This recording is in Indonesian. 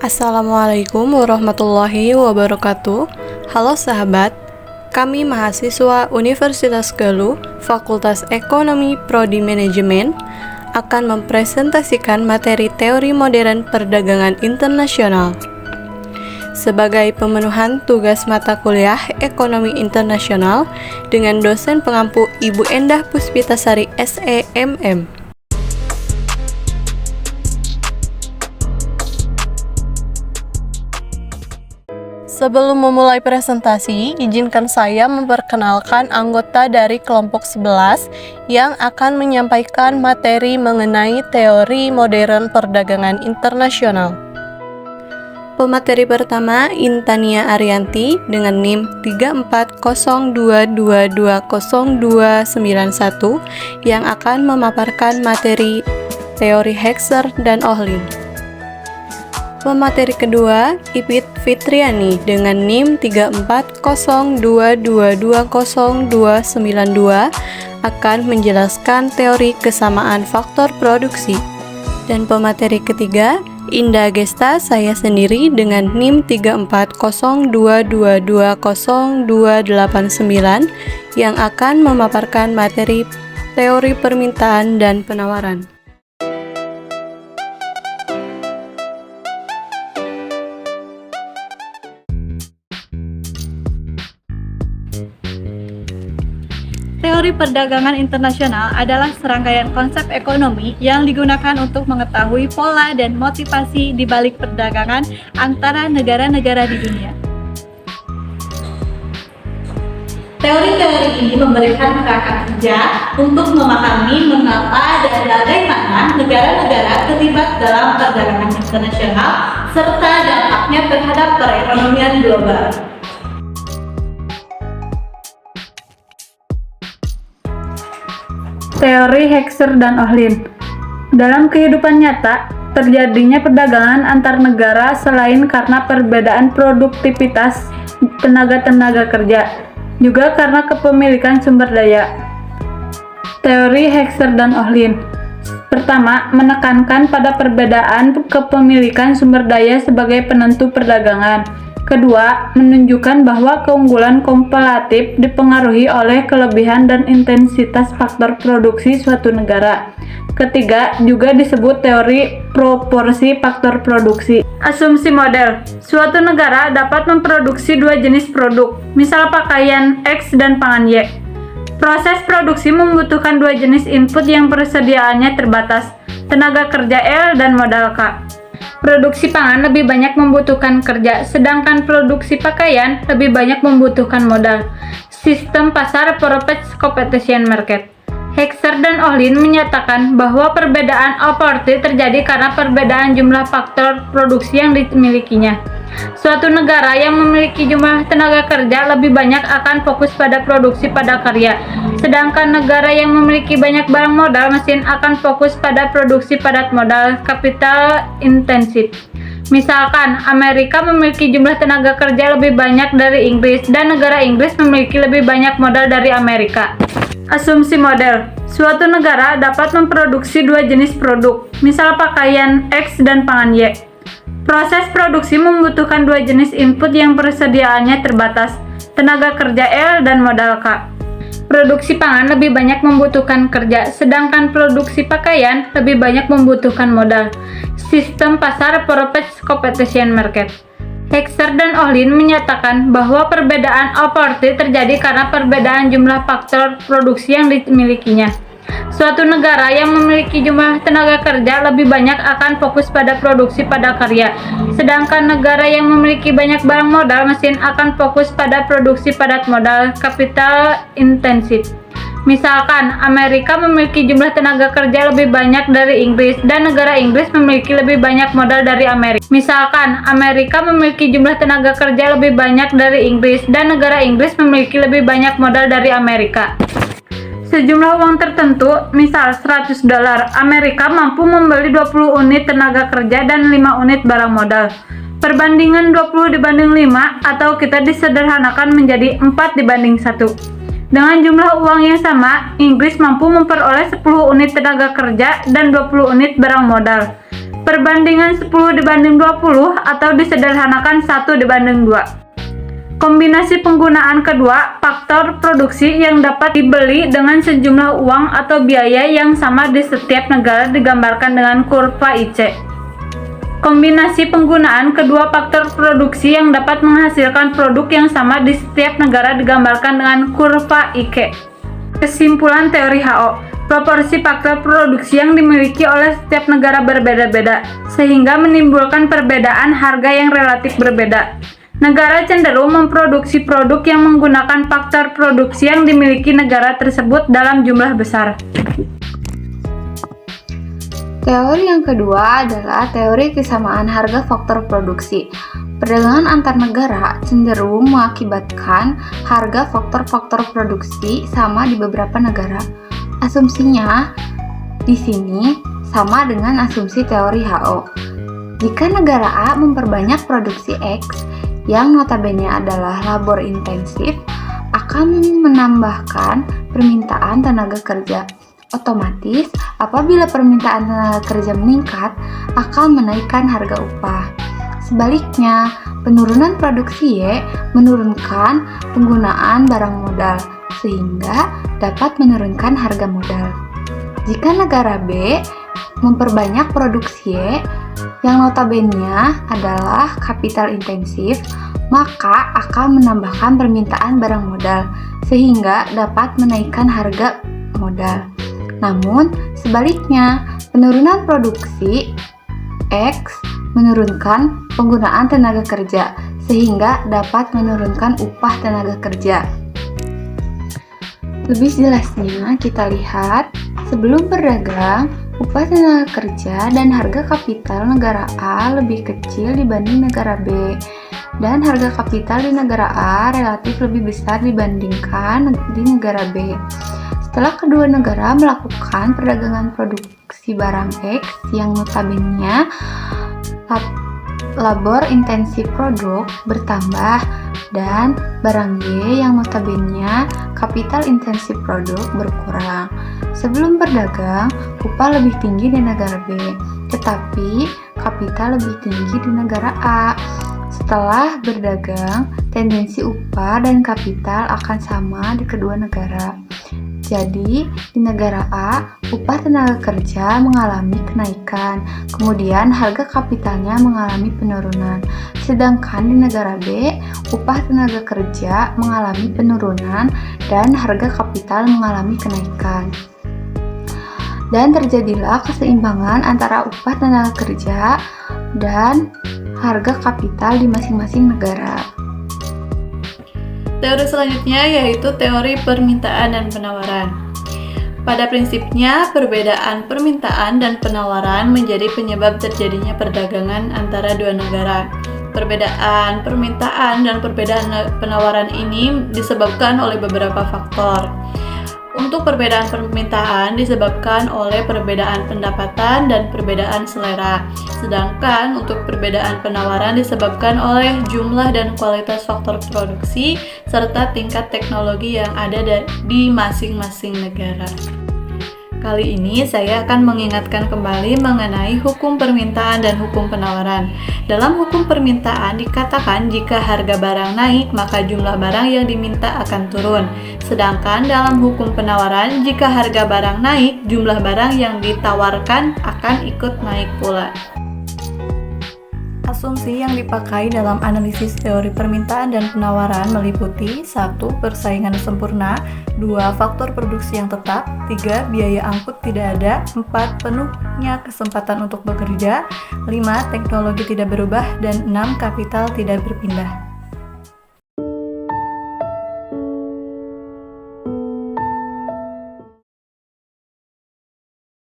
Assalamualaikum warahmatullahi wabarakatuh. Halo sahabat, kami mahasiswa Universitas Galuh, Fakultas Ekonomi Prodi Manajemen akan mempresentasikan materi teori modern perdagangan internasional. Sebagai pemenuhan tugas mata kuliah Ekonomi Internasional dengan dosen pengampu Ibu Endah Puspitasari SEMM. Sebelum memulai presentasi, izinkan saya memperkenalkan anggota dari kelompok 11 yang akan menyampaikan materi mengenai teori modern perdagangan internasional. Pemateri pertama, Intania Arianti dengan NIM 3402220291 yang akan memaparkan materi teori Hexer dan Ohlin. Pemateri kedua, Ipit Fitriani dengan NIM 3402220292 akan menjelaskan teori kesamaan faktor produksi. Dan pemateri ketiga, Indah Gesta saya sendiri dengan NIM 3402220289 yang akan memaparkan materi teori permintaan dan penawaran. Teori perdagangan internasional adalah serangkaian konsep ekonomi yang digunakan untuk mengetahui pola dan motivasi di balik perdagangan antara negara-negara di dunia. Teori-teori ini memberikan kerangka kerja untuk memahami mengapa dan bagaimana negara-negara terlibat dalam perdagangan internasional serta dampaknya terhadap perekonomian global. Teori Hexer dan Ohlin. Dalam kehidupan nyata, terjadinya perdagangan antar negara selain karena perbedaan produktivitas tenaga kerja, juga karena kepemilikan sumber daya. Teori Hexer dan Ohlin. Pertama, menekankan pada perbedaan kepemilikan sumber daya sebagai penentu perdagangan. Kedua, menunjukkan bahwa keunggulan komparatif dipengaruhi oleh kelebihan dan intensitas faktor produksi suatu negara. Ketiga, juga disebut teori proporsi faktor produksi. Asumsi model. Suatu negara dapat memproduksi dua jenis produk, misal pakaian X dan pangan Y. Proses produksi membutuhkan dua jenis input yang persediaannya terbatas, tenaga kerja L dan modal K. Produksi pangan lebih banyak membutuhkan kerja, sedangkan produksi pakaian lebih banyak membutuhkan modal. Sistem pasar Profit Competition Market. Hexer dan Ohlin menyatakan bahwa perbedaan opportunity terjadi karena perbedaan jumlah faktor produksi yang dimilikinya. Suatu negara yang memiliki jumlah tenaga kerja lebih banyak akan fokus pada produksi padat karya, sedangkan negara yang memiliki banyak barang modal mesin akan fokus pada produksi padat modal capital intensive. Misalkan, Amerika memiliki jumlah tenaga kerja lebih banyak dari Inggris dan negara Inggris memiliki lebih banyak modal dari Amerika. Asumsi model. Suatu negara dapat memproduksi dua jenis produk, misal pakaian X dan pangan Y. Proses produksi membutuhkan dua jenis input yang persediaannya terbatas, tenaga kerja L dan modal K. Produksi pangan lebih banyak membutuhkan kerja, sedangkan produksi pakaian lebih banyak membutuhkan modal. Sistem pasar Profit Competition Market. Hexer dan Ohlin menyatakan bahwa perbedaan opportunity terjadi karena perbedaan jumlah faktor produksi yang dimilikinya. Suatu negara yang memiliki jumlah tenaga kerja lebih banyak akan fokus pada produksi padat karya, sedangkan negara yang memiliki banyak barang modal mesin akan fokus pada produksi padat modal capital intensive. Misalkan, Amerika memiliki jumlah tenaga kerja lebih banyak dari Inggris dan negara Inggris memiliki lebih banyak modal dari Amerika. Misalkan, Amerika memiliki jumlah tenaga kerja lebih banyak dari Inggris dan negara Inggris memiliki lebih banyak modal dari Amerika. Sejumlah uang tertentu, misal $100, Amerika mampu membeli 20 unit tenaga kerja dan 5 unit barang modal. Perbandingan 20 dibanding 5 atau kita disederhanakan menjadi 4 dibanding 1. Dengan jumlah uang yang sama, Inggris mampu memperoleh 10 unit tenaga kerja dan 20 unit barang modal. perbandingan 10:20 atau disederhanakan 1:2. Kombinasi penggunaan kedua faktor produksi yang dapat dibeli dengan sejumlah uang atau biaya yang sama di setiap negara digambarkan dengan kurva IC. Kombinasi penggunaan kedua faktor produksi yang dapat menghasilkan produk yang sama di setiap negara digambarkan dengan kurva IK. Kesimpulan teori HO, proporsi faktor produksi yang dimiliki oleh setiap negara berbeda-beda, sehingga menimbulkan perbedaan harga yang relatif berbeda. Negara cenderung memproduksi produk yang menggunakan faktor produksi yang dimiliki negara tersebut dalam jumlah besar. Teori yang kedua adalah teori kesamaan harga faktor produksi. Perdagangan antar negara cenderung mengakibatkan harga faktor-faktor produksi sama di beberapa negara. Asumsinya di sini sama dengan asumsi teori HO. Jika negara A memperbanyak produksi X, yang notabene adalah labor intensif, akan menambahkan permintaan tenaga kerja. Otomatis, apabila permintaan tenaga kerja meningkat, akan menaikkan harga upah. Sebaliknya, penurunan produksi Y menurunkan penggunaan barang modal, sehingga dapat menurunkan harga modal. Jika negara B memperbanyak produksi Y, yang notabene adalah kapital intensif, maka akan menambahkan permintaan barang modal, sehingga dapat menaikkan harga modal. Namun, sebaliknya, penurunan produksi X menurunkan penggunaan tenaga kerja, sehingga dapat menurunkan upah tenaga kerja. Lebih jelasnya, kita lihat sebelum berdagang, upah tenaga kerja dan harga kapital negara A lebih kecil dibanding negara B, dan harga kapital di negara A relatif lebih besar dibandingkan di negara B. Setelah kedua negara melakukan perdagangan produksi barang X yang notabene labor intensif produk bertambah, dan barang Y yang notabene kapital intensif produk berkurang. Sebelum berdagang, upah lebih tinggi di negara B, tetapi kapital lebih tinggi di negara A. Setelah berdagang, tendensi upah dan kapital akan sama di kedua negara. Jadi, di negara A, upah tenaga kerja mengalami kenaikan, kemudian harga kapitalnya mengalami penurunan. Sedangkan di negara B, upah tenaga kerja mengalami penurunan dan harga kapital mengalami kenaikan. Dan terjadilah keseimbangan antara upah tenaga kerja dan harga kapital di masing-masing negara. Teori selanjutnya yaitu teori permintaan dan penawaran. Pada prinsipnya, perbedaan permintaan dan penawaran menjadi penyebab terjadinya perdagangan antara dua negara. Perbedaan permintaan dan perbedaan penawaran ini disebabkan oleh beberapa faktor. Untuk perbedaan permintaan disebabkan oleh perbedaan pendapatan dan perbedaan selera. Sedangkan untuk perbedaan penawaran disebabkan oleh jumlah dan kualitas faktor produksi serta tingkat teknologi yang ada di masing-masing negara. Kali ini saya akan mengingatkan kembali mengenai hukum permintaan dan hukum penawaran. Dalam hukum permintaan dikatakan jika harga barang naik, maka jumlah barang yang diminta akan turun. Sedangkan dalam hukum penawaran, jika harga barang naik, jumlah barang yang ditawarkan akan ikut naik pula. Asumsi yang dipakai dalam analisis teori permintaan dan penawaran meliputi 1. Persaingan sempurna, 2. Faktor produksi yang tetap, 3. Biaya angkut tidak ada, 4. Penuhnya kesempatan untuk bekerja, 5. Teknologi tidak berubah, dan 6. Kapital tidak berpindah.